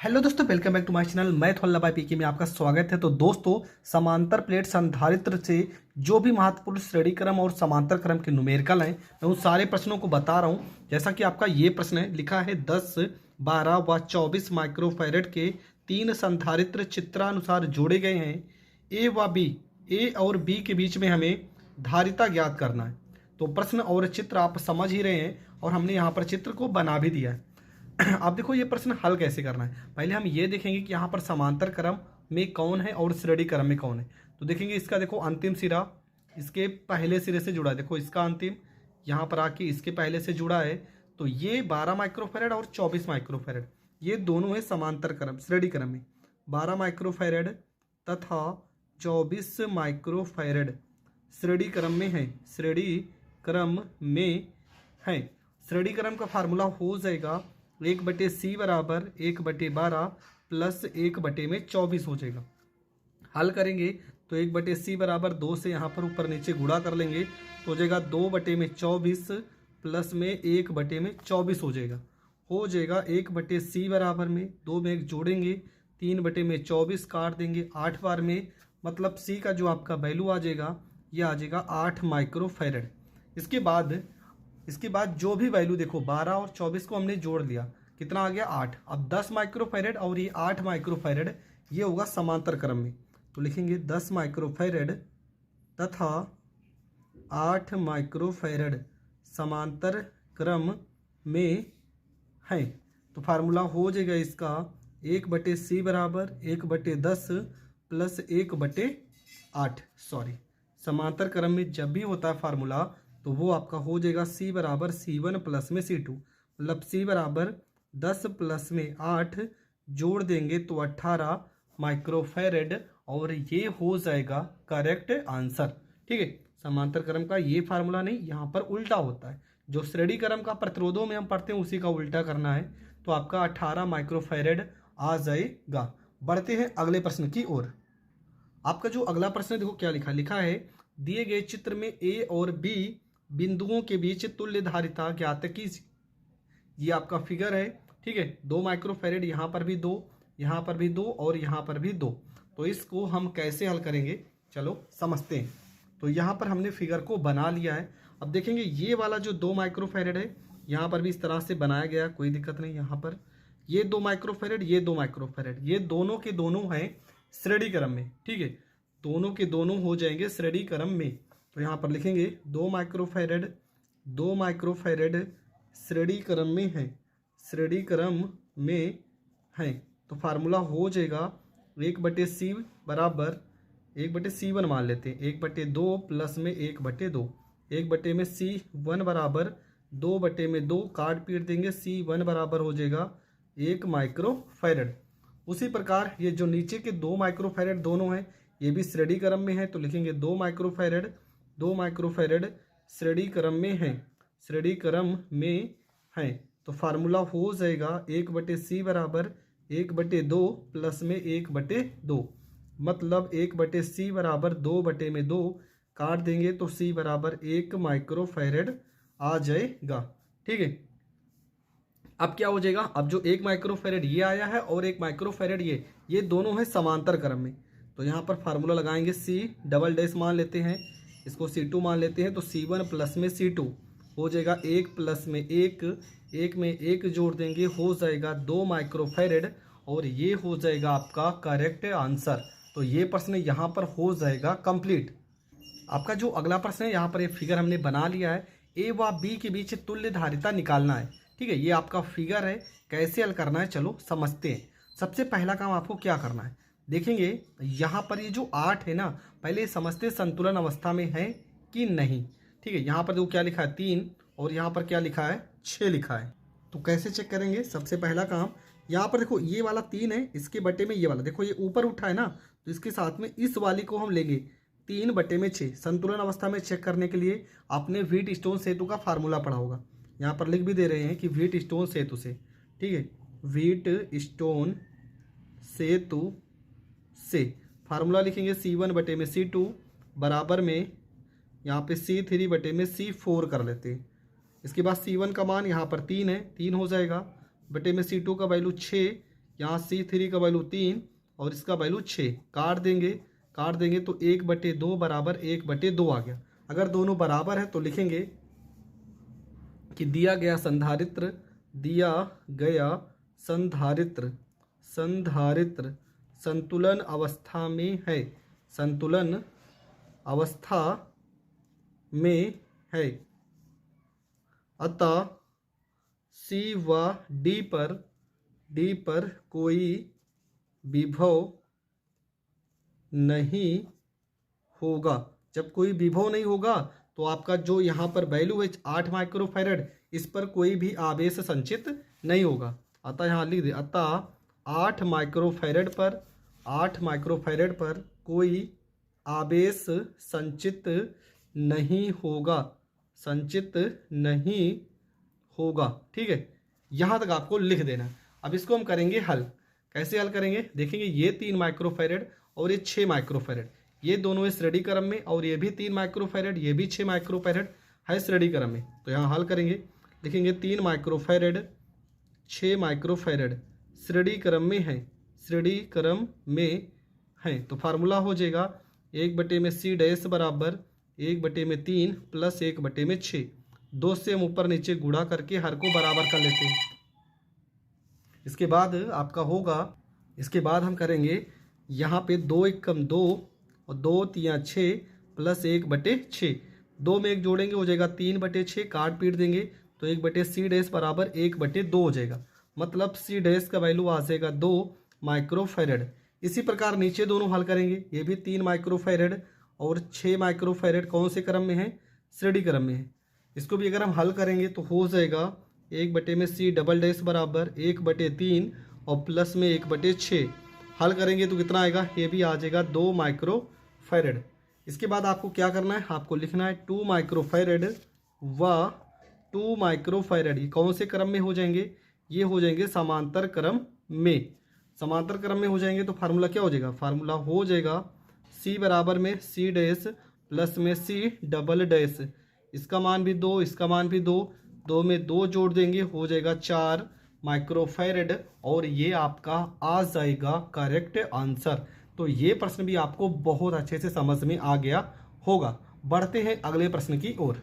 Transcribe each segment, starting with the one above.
Hello दोस्तों, welcome back to my channel. मैं Tholla by पीके में आपका स्वागत है। तो दोस्तों, समांतर प्लेट संधारित्र से जो भी महत्वपूर्ण श्रेणी क्रम और समांतर क्रम के न्यूमेरिकल हैं, मैं उन सारे प्रश्नों को बता रहा हूं। जैसा कि आपका ये प्रश्न है, लिखा है 10, 12 व 24 माइक्रोफैरड के तीन संधारित्र चित्रानुसार जोड़े गए हैं। ए व बी, ए और बी के बीच में हमें धारिता ज्ञात करना है। तो प्रश्न और चित्र आप समझ ही रहे हैं और हमने यहाँ पर चित्र को बना भी दिया है। आप देखो ये प्रश्न हल कैसे करना है। पहले हम ये देखेंगे कि यहाँ पर समांतर क्रम में कौन है और श्रेणी क्रम में कौन है। तो देखेंगे इसका, देखो अंतिम सिरा इसके पहले सिरे से जुड़ा है। देखो इसका अंतिम यहाँ पर आके इसके पहले से जुड़ा है। तो ये 12 माइक्रोफैरड और 24 माइक्रोफैरड ये दोनों है समांतर क्रम श्रेणी क्रम में। 12 माइक्रोफैरड तथा 24 माइक्रोफैरड श्रेणी क्रम में है। श्रेणी क्रम में है। श्रेणी क्रम का फार्मूला हो जाएगा 1/c बराबर 1/12 प्लस 1/24 हो जाएगा। हल करेंगे तो 1/c बराबर 2 से यहाँ पर ऊपर नीचे गुणा कर लेंगे तो हो जाएगा 2/24 प्लस में 1/24 हो जाएगा। 1/c बराबर में 2 में 1 जोड़ेंगे, 3/24 काट देंगे 8 बार में, मतलब c का जो आपका वैल्यू आ जाएगा ये आ जाएगा 8 माइक्रोफैरड। इसके बाद जो भी वैल्यू देखो 12 और 24 को हमने जोड़ लिया, कितना आ गया 8। अब 10 माइक्रोफैरड और ये 8 माइक्रोफैरड ये होगा समांतर क्रम में। तो लिखेंगे 10 माइक्रोफैरड तथा 8 माइक्रोफैरड समांतर क्रम में है। तो फार्मूला हो जाएगा इसका 1/c बराबर 1/10 प्लस 1/8। समांतर क्रम में जब भी होता है फार्मूला तो वो आपका हो जाएगा c बराबर c1 प्लस में c2, मतलब c बराबर 10 प्लस में 8 जोड़ देंगे तो 18 माइक्रोफैरड और ये हो जाएगा करेक्ट आंसर। ठीक है, समांतर क्रम का ये फार्मूला नहीं, यहाँ पर उल्टा होता है। जो श्रेणी क्रम का प्रतिरोधों में हम पढ़ते हैं उसी का उल्टा करना है। तो आपका 18 माइक्रोफैरड आ जाएगा। बढ़ते हैं अगले प्रश्न की ओर। आपका जो अगला प्रश्न देखो क्या लिखा है दिए गए चित्र में ए और बी बिंदुओं के बीच तुल्य धारिता ज्ञात कीजिए। ये आपका फिगर है। ठीक है, 2 माइक्रोफैरड, यहाँ पर भी 2, यहाँ पर भी 2 और यहाँ पर भी 2। तो इसको हम कैसे हल करेंगे चलो समझते हैं। तो यहाँ पर हमने फिगर को बना लिया है। अब देखेंगे ये वाला जो 2 माइक्रोफैरड है यहाँ पर भी इस तरह से बनाया गया, कोई दिक्कत नहीं। यहाँ पर ये 2 माइक्रोफैरड, ये 2 माइक्रोफैरड, ये दोनों के दोनों हैं श्रेणी क्रम में। ठीक है, दोनों के दोनों हो जाएंगे श्रेणी क्रम में। तो यहाँ पर लिखेंगे 2 माइक्रोफैरड श्रेणी क्रम में है, श्रेणी क्रम में है। तो फार्मूला हो जाएगा 1/c बराबर 1/c1 मान लेते हैं 1/2 प्लस में 1/2। 1 में c1 बराबर 2/2 काट पीट देंगे, c1 बराबर हो जाएगा 1 माइक्रोफैरड। उसी प्रकार ये जो नीचे के 2 माइक्रोफैरड दोनों हैं ये भी श्रेणी क्रम में है। तो लिखेंगे 2 माइक्रोफैरड श्रेणी क्रम में है, श्रेणी क्रम में है। तो फार्मूला हो जाएगा 1/c बराबर 1/2 प्लस में 1/2, मतलब 1/c बराबर 2/2 काट देंगे तो c बराबर 1 माइक्रोफैरड आ जाएगा। ठीक है, अब क्या हो जाएगा, अब जो 1 माइक्रोफैरड ये आया है और 1 माइक्रोफैरड ये दोनों है समांतर क्रम में। तो यहाँ पर फार्मूला लगाएंगे c डबल मान लेते हैं, इसको c2 मान लेते हैं। तो c1 प्लस में c2 हो जाएगा 1 प्लस में 1, 1 में 1 जोड़ देंगे हो जाएगा 2 माइक्रोफैरड और ये हो जाएगा आपका करेक्ट आंसर। तो ये प्रश्न यहाँ पर हो जाएगा कंप्लीट। आपका जो अगला प्रश्न है यहाँ पर ये फिगर हमने बना लिया है, ए व बी के बीच तुल्य धारिता निकालना है। ठीक है, ये आपका फिगर है, कैसे हल करना है चलो समझते हैं। सबसे पहला काम आपको क्या करना है, देखेंगे यहाँ पर ये जो 8 है ना, पहले समझते संतुलन अवस्था में है कि नहीं। ठीक है, यहाँ पर देखो क्या लिखा है 3 और यहाँ पर क्या लिखा है 6 लिखा है। तो कैसे चेक करेंगे, सबसे पहला काम यहाँ पर देखो ये वाला 3 है, इसके बटे में ये वाला देखो ये ऊपर उठा है ना, तो इसके साथ में इस वाली को हम लेंगे 3/6। संतुलन अवस्था में चेक करने के लिए आपने व्हीट स्टोन सेतु का फार्मूला पढ़ा होगा, यहाँ पर लिख भी दे रहे हैं कि व्हीट स्टोन सेतु से। ठीक है, व्हीट स्टोन सेतु से फार्मूला लिखेंगे c1/c2 बराबर में यहाँ पे c3/c4 कर लेते हैं। इसके बाद c1 का मान यहाँ पर 3 है, 3 हो जाएगा, बटे में c2 का वैल्यू 6, यहाँ C3 का वैल्यू 3 और इसका वैल्यू 6, काट देंगे तो 1/2 बराबर 1/2 आ गया। अगर दोनों बराबर है तो लिखेंगे कि दिया गया संधारित्र संतुलन अवस्था में है, संतुलन अवस्था में है। अतः C व D पर कोई विभव नहीं होगा। जब कोई विभव नहीं होगा तो आपका जो यहाँ पर वैल्यू है 8 माइक्रोफैरड, इस पर कोई भी आवेश संचित नहीं होगा। अतः यहाँ लिख दे, अतः 8 माइक्रोफैरड पर कोई आवेश संचित नहीं होगा, ठीक है। यहाँ तक आपको लिख देना। अब इसको हम करेंगे हल। कैसे हल करेंगे देखेंगे। ये 3 माइक्रोफैरड और ये 6 माइक्रोफैरड, ये दोनों है श्रेणी क्रम में, और ये भी 3 माइक्रोफैरड, ये भी 6 माइक्रोफैरड है श्रेणी क्रम में। तो यहाँ हल करेंगे, लिखेंगे 3 माइक्रोफैरड 6 माइक्रोफैरड श्रेणी क्रम में है। तो फार्मूला हो जाएगा 1/c डैश बराबर 1/3 प्लस 1/6। 2 से हम ऊपर नीचे गुणा करके हर को बराबर कर लेते हैं। इसके बाद आपका होगा, इसके बाद हम करेंगे यहाँ पे 2 1 कम 2 और 2 3 6 प्लस 1/6। 2 में 1 जोड़ेंगे हो जाएगा 3/6, काट पीट देंगे तो 1/c डैश बराबर 1/2 हो जाएगा। मतलब C डैश का वैल्यू आ जाएगा 2 माइक्रोफैरड। इसी प्रकार नीचे दोनों हल करेंगे। ये भी 3 माइक्रोफैरड और 6 माइक्रोफैरड कौन से क्रम में है, श्रेणी क्रम में है। इसको भी अगर हम हल करेंगे तो हो जाएगा 1/c डबल डैश बराबर 1/3 और प्लस में 1/6। हल करेंगे तो कितना आएगा, ये भी आ जाएगा 2 माइक्रोफैरड। इसके बाद आपको क्या करना है, आपको लिखना है 2 माइक्रोफैरड व 2 माइक्रोफैरड। ये कौन से क्रम में हो जाएंगे, ये हो जाएंगे समांतर क्रम में। समांतर क्रम में हो जाएंगे तो फार्मूला क्या हो जाएगा, फार्मूला हो जाएगा C बराबर में C डैश प्लस में C डबल डैश। इसका मान भी 2, इसका मान भी 2, 2 में 2 जोड़ देंगे हो जाएगा 4 माइक्रोफैरड, और ये आपका आ जाएगा करेक्ट आंसर। तो ये प्रश्न भी आपको बहुत अच्छे से समझ में आ गया होगा। बढ़ते हैं अगले प्रश्न की ओर।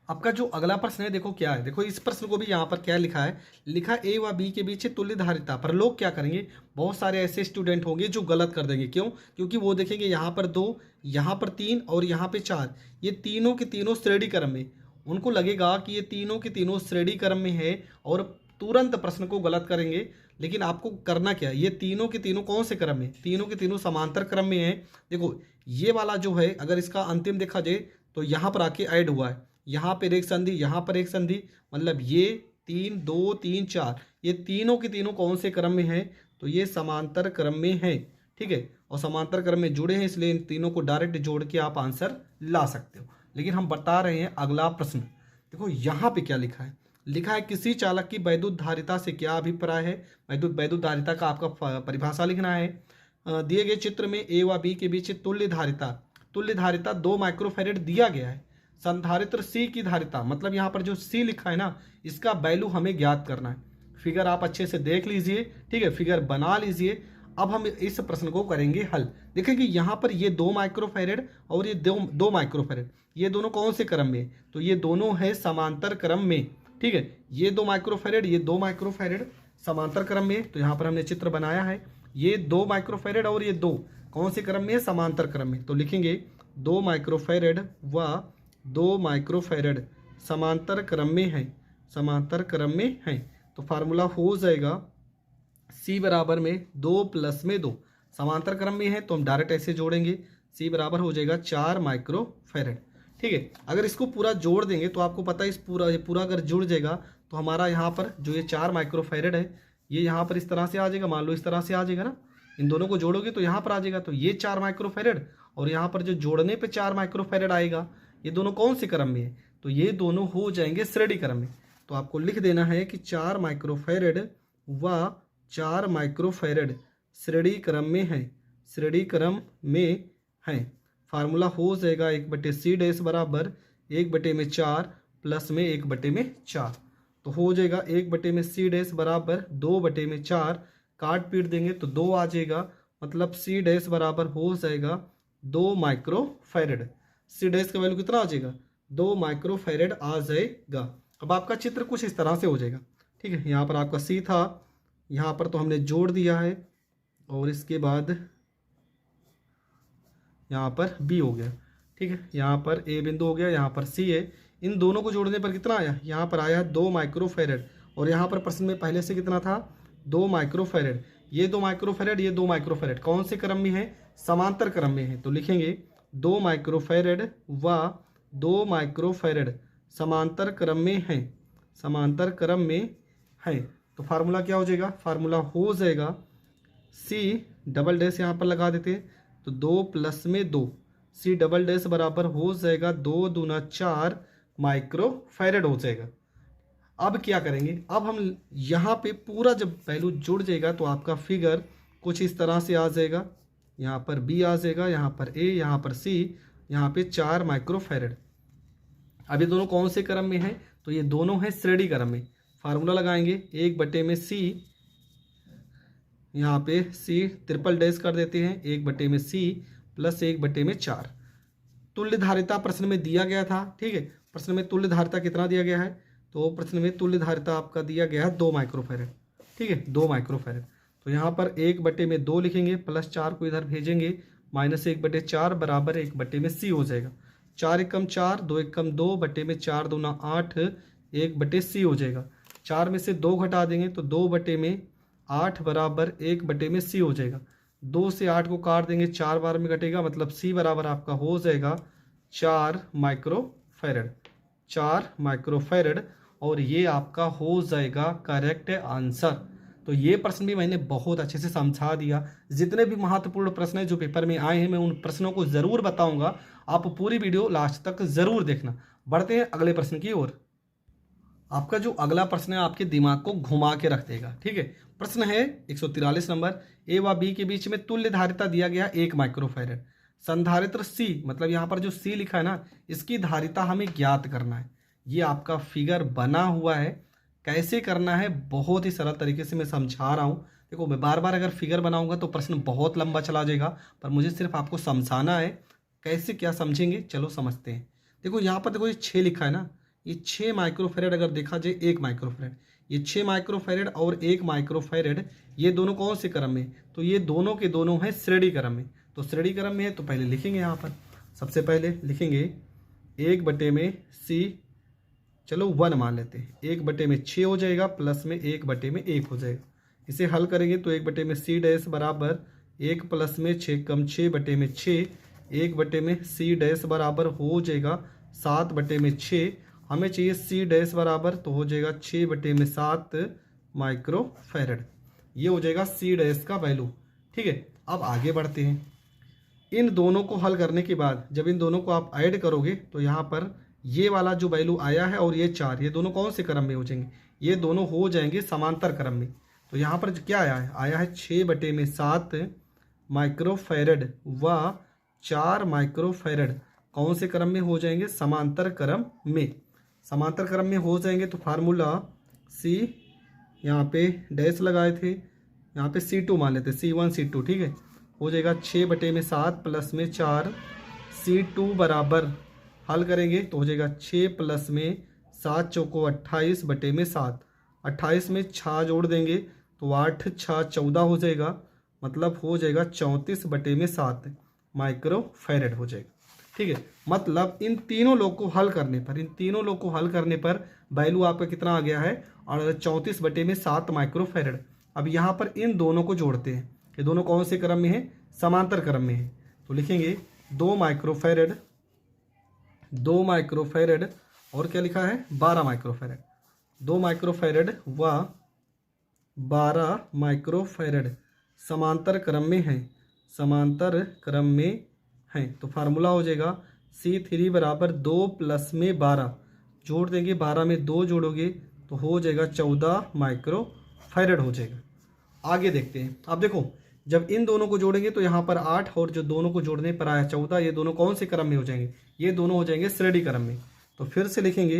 आपका जो अगला प्रश्न है देखो क्या है। देखो इस प्रश्न को भी यहाँ पर क्या लिखा है, लिखा A व B के बीच तुल्य धारिता। पर लोग क्या करेंगे, बहुत सारे ऐसे स्टूडेंट होंगे जो गलत कर देंगे। क्यों, क्योंकि वो देखेंगे यहाँ पर 2, यहाँ पर 3 और यहाँ पे 4, ये तीनों के तीनों श्रेणी क्रम में। उनको लगेगा कि ये तीनों के तीनों श्रेणी क्रम में है और तुरंत प्रश्न को गलत करेंगे। लेकिन आपको करना क्या है, ये तीनों के तीनों कौन से क्रम में, तीनों के तीनों समांतर क्रम में है। देखो ये वाला जो है अगर इसका अंतिम देखा जाए तो यहाँ पर आके ऐड हुआ है, यहाँ पर एक संधि, यहाँ पर एक संधि, मतलब ये 3 2 3 4, ये तीनों के तीनों कौन से क्रम में है, तो ये समांतर क्रम में है, ठीक है। और समांतर क्रम में जुड़े हैं, इसलिए इन तीनों को डायरेक्ट जोड़ के आप आंसर ला सकते हो। लेकिन हम बता रहे हैं अगला प्रश्न। देखो यहाँ पे क्या लिखा है, लिखा है किसी चालक की वैद्युत धारिता से क्या अभिप्राय है। वैद्युत धारिता का आपका परिभाषा लिखना है। दिए गए चित्र में A व B के बीच तुल्य धारिता 2 माइक्रोफैरड दिया गया है। संधारित्र C की धारिता, मतलब यहाँ पर जो C लिखा है ना, इसका वैल्यू हमें ज्ञात करना है। फिगर आप अच्छे से देख लीजिए, ठीक है, फिगर बना लीजिए। अब हम इस प्रश्न को करेंगे हल। देखें कि यहाँ पर ये 2 माइक्रोफैरड और ये 2 माइक्रोफैरड, ये दोनों कौन से क्रम में, तो ये दोनों है समांतर क्रम में, ठीक है। ये 2 माइक्रोफैरड, ये 2 माइक्रोफैरड समांतर क्रम में। तो यहाँ पर हमने चित्र बनाया है, ये 2 माइक्रोफैरड और ये 2 कौन से क्रम में, समांतर क्रम में। तो लिखेंगे 2 माइक्रोफैरड व 2 माइक्रोफैरड समांतर क्रम में है, समांतर क्रम में है। तो फार्मूला हो जाएगा C बराबर में 2 प्लस में 2, समांतर क्रम में है तो हम डायरेक्ट ऐसे जोड़ेंगे। C बराबर हो जाएगा 4 माइक्रोफैरड, ठीक है। अगर इसको पूरा जोड़ देंगे तो आपको पता है इस पूरा अगर जुड़ जाएगा तो हमारा यहाँ पर जो ये 4 माइक्रोफैरड है, ये यहाँ पर इस तरह से आ जाएगा। मान लो इस तरह से आ जाएगा ना, इन दोनों को जोड़ोगे तो यहाँ पर आ जाएगा। तो ये 4 माइक्रोफैरड और यहाँ पर जो जोड़ने पे 4 माइक्रोफैरड आएगा, ये दोनों कौन से क्रम में है, तो ये दोनों हो जाएंगे श्रेणी क्रम में। तो आपको लिख देना है कि 4 माइक्रोफैरड व 4 माइक्रोफैरड श्रेणी क्रम में है, श्रेणी क्रम में है। फार्मूला हो जाएगा 1/c डैश बराबर 1/4 प्लस में 1/4। तो हो जाएगा 1/c डैश बराबर 2/4, काट पीट देंगे तो 2 आ जाएगा, मतलब c डैश बराबर हो जाएगा 2 माइक्रोफैरड। c डैश का वैल्यू कितना आ जाएगा, 2 माइक्रोफैरड आ जाएगा। अब आपका चित्र कुछ इस तरह से हो जाएगा, ठीक है। यहाँ पर आपका c था, यहाँ पर तो हमने जोड़ दिया है, और इसके बाद यहाँ पर b हो गया, ठीक है। यहाँ पर a बिंदु हो गया, यहाँ पर c है। इन दोनों को जोड़ने पर कितना आया, यहाँ पर आया 2 माइक्रोफैरड, और यहाँ पर प्रश्न में पहले से कितना था, 2 माइक्रोफैरड। ये 2 माइक्रोफैरड, ये 2 माइक्रोफैरड कौन से क्रम में है, समांतर क्रम में है। तो लिखेंगे 2 माइक्रोफैरड व 2 माइक्रोफैरड समांतर क्रम में है, समांतर क्रम में है। तो फार्मूला क्या हो जाएगा, फार्मूला हो जाएगा c डबल डैश यहाँ पर लगा देते हैं, तो 2 प्लस में 2, c डबल डैश बराबर हो जाएगा 2 दूना 4 माइक्रोफैरड हो जाएगा। अब क्या करेंगे, अब हम यहाँ पे पूरा जब वैल्यू जुड़ जाएगा तो आपका फिगर कुछ इस तरह से आ जाएगा। यहाँ पर b आ जाएगा, यहाँ पर a, यहाँ पर c, यहाँ पे 4 माइक्रोफैरड। अब ये दोनों कौन से क्रम में हैं, तो ये दोनों हैं श्रेणी क्रम में। फार्मूला लगाएंगे 1/c, यहाँ पे c ट्रिपल डैश कर देते हैं, 1/c प्लस 1/4। तुल्य धारिता प्रश्न में दिया गया था, ठीक है। प्रश्न में तुल्य धारिता कितना दिया गया है, तो प्रश्न में तुल्य धारिता आपका दिया गया है 2 माइक्रोफैरड, ठीक है, 2 माइक्रोफैरड। तो यहाँ पर 1/2 लिखेंगे, प्लस 4 को इधर भेजेंगे, माइनस 1/4 बराबर 1/c हो जाएगा। 4 एकम 4, 2 एकम 2, बटे में 4 दूना 8, 1/c हो जाएगा। 4 में से 2 घटा देंगे तो 2/8 बराबर 1/c हो जाएगा। 2 से 8 को काट देंगे, 4 बार में घटेगा, मतलब c बराबर आपका हो जाएगा 4 माइक्रोफैरड, 4 माइक्रोफैरड। और ये आपका हो जाएगा करेक्ट आंसर। तो ये प्रश्न भी मैंने बहुत अच्छे से समझा दिया। जितने भी महत्वपूर्ण प्रश्न हैं जो पेपर में आए हैं, मैं उन प्रश्नों को ज़रूर बताऊंगा। आप पूरी वीडियो लास्ट तक ज़रूर देखना। बढ़ते हैं अगले प्रश्न की ओर। आपका जो अगला प्रश्न है आपके दिमाग को घुमा के रख देगा, ठीक है। प्रश्न है 143 नंबर, ए व बी के बीच में तुल्य धारिता दिया गया 1 माइक्रोफैरड। संधारित्र C, मतलब यहाँ पर जो C लिखा है ना, इसकी धारिता हमें ज्ञात करना है। ये आपका फिगर बना हुआ है, कैसे करना है बहुत ही सरल तरीके से मैं समझा रहा हूँ। देखो मैं बार बार अगर फिगर बनाऊंगा तो प्रश्न बहुत लंबा चला जाएगा, पर मुझे सिर्फ आपको समझाना है। कैसे क्या समझेंगे, चलो समझते हैं। देखो यहाँ पर देखो ये 6 लिखा है ना, ये 6 माइक्रोफैरड अगर देखा जाए 1 माइक्रोफैरड, ये 6 माइक्रोफैरड और 1 माइक्रोफैरड, ये दोनों कौन से क्रम में, तो ये दोनों के दोनों हैं श्रेणी क्रम में। तो श्रेणी क्रम में है तो पहले लिखेंगे, यहाँ पर सबसे पहले लिखेंगे 1/c, चलो 1 मान लेते हैं, 1/6 हो जाएगा, प्लस में 1/1 हो जाएगा। इसे हल करेंगे तो 1/c डैश बराबर 1 प्लस में 6 कम 6/6, 1/c डैश बराबर हो जाएगा 7/6। हमें चाहिए c डैश बराबर, तो हो जाएगा 6/7 माइक्रोफैरड। ये हो जाएगा c डैश का वैल्यू, ठीक है। अब आगे बढ़ते हैं। इन दोनों को हल करने के बाद जब इन दोनों को आप ऐड करोगे तो यहाँ पर ये वाला जो वैल्यू आया है और ये 4, ये दोनों कौन से क्रम में हो जाएंगे, ये दोनों हो जाएंगे समांतर क्रम में। तो यहाँ पर क्या आया है 6/7 माइक्रोफैरड व 4 माइक्रोफैरड कौन से क्रम में हो जाएंगे, समांतर क्रम में। समांतर क्रम में हो जाएंगे तो फार्मूला c, यहाँ पे डैश लगाए थे, यहाँ पे c2 मान लेते, c1 c2, ठीक है। हो जाएगा 6/7 प्लस में 4, c2 बराबर हल करेंगे तो हो जाएगा 6 प्लस में 7 चौको 28/7, 28 में 6 जोड़ देंगे तो 8 6 14 हो जाएगा, मतलब हो जाएगा 34/7 माइक्रोफैरड हो जाएगा, ठीक है। मतलब इन तीनों लोग को हल करने पर वैल्यू आपका कितना आ गया है, और 34/7 माइक्रोफैरड। अब यहाँ पर इन दोनों को जोड़ते हैं, ये दोनों कौन से क्रम में है, समांतर क्रम में है। तो लिखेंगे 2 माइक्रोफैरड और क्या लिखा है 12 माइक्रोफैरड, 2 माइक्रोफैरड व 12 माइक्रोफैरड समांतर क्रम में है, समांतर क्रम में है। तो फार्मूला हो जाएगा c3 बराबर 2 प्लस में 12, जोड़ देंगे, 12 में 2 जोड़ोगे तो हो जाएगा 14 माइक्रोफैरड हो जाएगा। आगे देखते हैं। अब देखो जब इन दोनों को जोड़ेंगे तो यहाँ पर 8 और जो दोनों को जोड़ने पर आया 14, ये दोनों कौन से क्रम में हो जाएंगे, ये दोनों हो जाएंगे श्रेणी क्रम में। तो फिर से लिखेंगे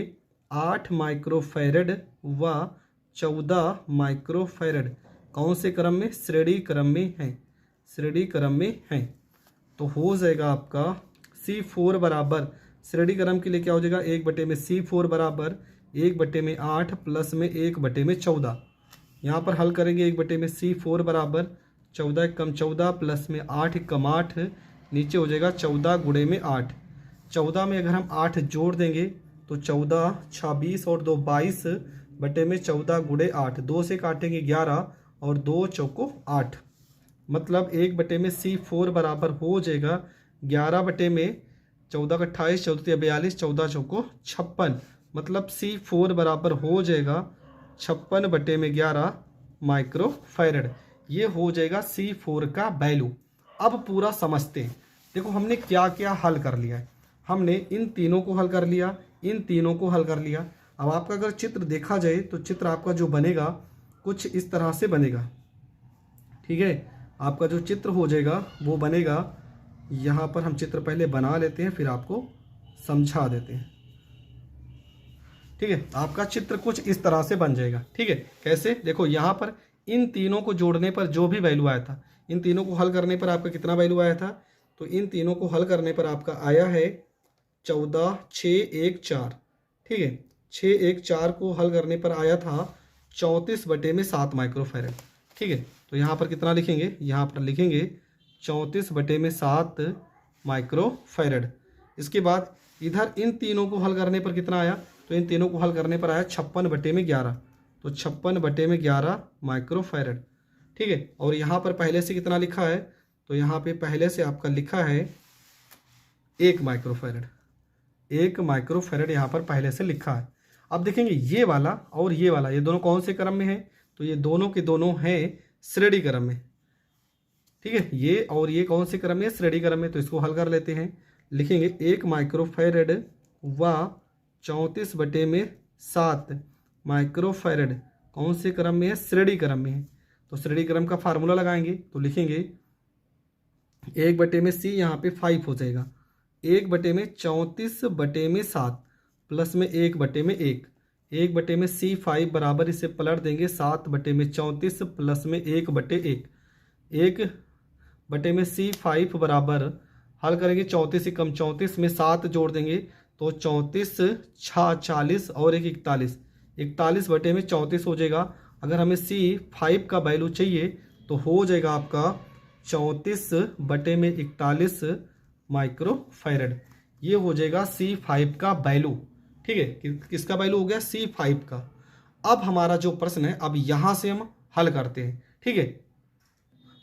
8 माइक्रोफैरड व 14 माइक्रोफैरड कौन से क्रम में? श्रेणी क्रम में है, श्रेणी क्रम में है। तो हो जाएगा आपका C4 बराबर, श्रेणी क्रम के लिए क्या हो जाएगा? 1/में C4 बराबर 1/8 प्लस में 1/14। यहाँ पर हल करेंगे 1/में C4 बराबर 14 कम 14 प्लस में 8 कम 8, नीचे हो जाएगा 14 गुणे में 8। 14 में अगर हम 8 जोड़ देंगे तो 14 26 और 2 22/14 गुणे 8, 2 से काटेंगे 11 और 2 चौको 8, मतलब 1/में C4 बराबर हो जाएगा 11/में 14 का 28, 14 42, 14 चौको 56, मतलब C4 बराबर हो जाएगा 56/11 माइक्रोफैरड। ये हो जाएगा C4 का वैल्यू। अब पूरा समझते हैं। देखो हमने क्या क्या हल कर लिया है। हमने इन तीनों को हल कर लिया, इन तीनों को हल कर लिया। अब आपका अगर चित्र देखा जाए तो चित्र आपका जो बनेगा कुछ इस तरह से बनेगा, ठीक है। आपका जो चित्र हो जाएगा वो बनेगा, यहाँ पर हम चित्र पहले बना लेते हैं फिर आपको समझा देते हैं, ठीक है। आपका चित्र कुछ इस तरह से बन जाएगा, ठीक है। कैसे? देखो यहाँ पर इन तीनों को जोड़ने पर जो भी वैल्यू आया था, इन तीनों को हल करने पर आपका कितना वैल्यू आया था? तो इन तीनों को हल करने पर आपका आया है 14 6 1 4, ठीक है। 6 1 4 को हल करने पर आया था 34/7 माइक्रोफैरड, ठीक है। तो यहाँ पर कितना लिखेंगे? यहाँ पर लिखेंगे 34/7 माइक्रोफैरड। इसके बाद इधर इन तीनों को हल करने पर कितना आया? तो इन तीनों को हल करने पर आया 56/11, तो 56/11 माइक्रोफैरड, ठीक है। और यहाँ पर पहले से कितना लिखा है? तो यहाँ पे पहले से आपका लिखा है 1 माइक्रोफैरड, 1 माइक्रोफैरड यहाँ पर पहले से लिखा है। अब देखेंगे ये वाला और ये वाला, ये दोनों कौन से क्रम में है? तो ये दोनों के दोनों हैं श्रेणी क्रम में, ठीक है। ये और ये कौन से क्रम में? श्रेणी क्रम में। तो इसको हल कर लेते हैं। लिखेंगे 1 माइक्रोफैरड व 34/7 माइक्रोफैरड कौन से क्रम में है? श्रेणी क्रम में है। तो श्रेणी क्रम का फार्मूला लगाएंगे तो लिखेंगे 1/में C यहाँ पे 5 हो जाएगा, 1/में 34/7 प्लस में 1/1, 1/में C5 बराबर इसे पलट देंगे 7/में 34 प्लस में 1/1, 1/में C5 बराबर हल करेंगे 34 कम 34 में 7 जोड़ देंगे तो 34 6 40 और 1 41, 41/में 34 हो जाएगा। अगर हमें C5 का वैल्यू चाहिए तो हो जाएगा आपका 34/में 41 माइक्रोफैरड। ये हो जाएगा C5 का वैल्यू, ठीक है। किसका वैल्यू हो गया? C5 का। अब हमारा जो प्रश्न है अब यहाँ से हम हल करते हैं, ठीक है।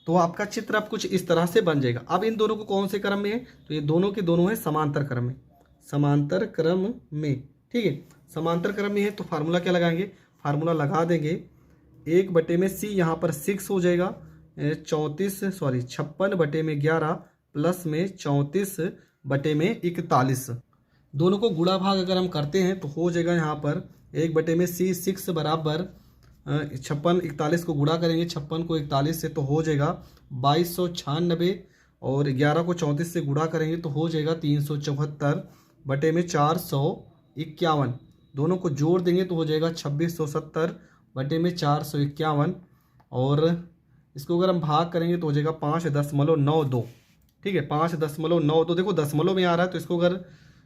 तो आपका चित्र अब कुछ इस तरह से बन जाएगा। अब इन दोनों को कौन से क्रम में है? तो ये दोनों के दोनों है समांतर क्रम में, समांतर क्रम में, ठीक है। समांतर क्रम में है तो फार्मूला क्या लगाएंगे? फार्मूला लगा देंगे 1/में C यहाँ पर 6 हो जाएगा, 56/11 प्लस में 34/में 41। दोनों को गुणा भाग अगर हम करते हैं तो हो जाएगा यहाँ पर 1/में C 6 बराबर 56 41 को गुणा करेंगे 56 को 41 से तो हो जाएगा 2296 और 11 को 34 से गुणा करेंगे तो हो जाएगा 374/में 451। दोनों को जोड़ देंगे तो हो जाएगा 2670/में 451 और इसको अगर हम भाग करेंगे तो हो जाएगा 5.92, ठीक है। 5.92, देखो दशमलव में आ रहा है तो इसको अगर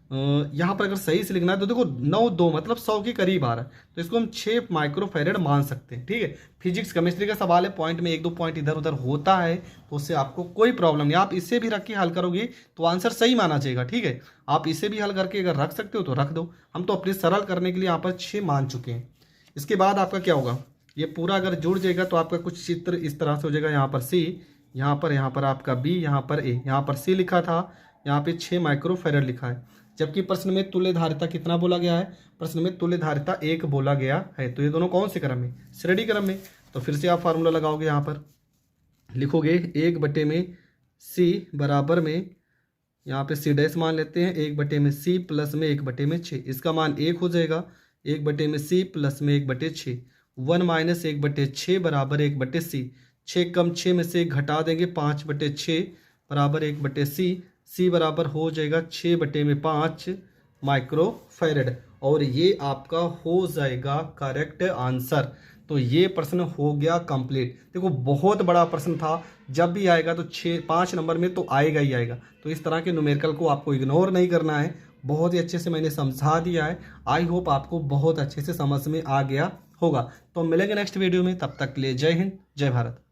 यहाँ पर अगर सही से लिखना है तो देखो 92 मतलब 100 के करीब आ रहा है तो इसको हम 6 माइक्रोफैरड मान सकते हैं, ठीक है। फिजिक्स केमिस्ट्री का सवाल है, पॉइंट में 1-2 पॉइंट इधर उधर होता है तो उससे आपको कोई प्रॉब्लम नहीं। आप इसे भी रख के हल करोगे तो आंसर सही माना जाएगा, ठीक है। आप इसे भी हल करके अगर रख सकते हो तो रख दो। हम तो अपने सरल करने के लिए यहाँ पर 6 मान चुके हैं। इसके बाद आपका क्या होगा? ये पूरा अगर जुड़ जाएगा तो आपका कुछ चित्र इस तरह से हो जाएगा। यहाँ पर C, यहाँ पर आपका B, यहाँ पर A, यहाँ पर C लिखा था, यहाँ पे 6 माइक्रोफैरड लिखा है। जबकि प्रश्न में तुल्य धारिता कितना बोला गया है? प्रश्न में तुल्य धारिता 1 बोला गया है। तो ये दोनों कौन से क्रम में? श्रेणी क्रम में। तो फिर से आप फार्मूला लगाओगे, यहाँ पर लिखोगे 1/में C बराबर में, यहाँ पे C डैश मान लेते हैं, 1/में C प्लस में 1/में 6, इसका मान 1 हो जाएगा। 1/में C प्लस में 1/6, 1 माइनस 1/6 बराबर 1/C, 6 कम 6 में से घटा देंगे 5/6 बराबर 1/C, C बराबर हो जाएगा 6/5 माइक्रोफैरड। और ये आपका हो जाएगा करेक्ट आंसर। तो ये प्रश्न हो गया कंप्लीट। देखो बहुत बड़ा प्रश्न था, जब भी आएगा तो 5 नंबर में तो आएगा ही आएगा। तो इस तरह के न्यूमेरिकल को आपको इग्नोर नहीं करना है। बहुत ही अच्छे से मैंने समझा दिया है। आई होप आपको बहुत अच्छे से समझ में आ गया होगा। तो मिलेंगे नेक्स्ट वीडियो में, तब तक के लिए जय हिंद जय भारत।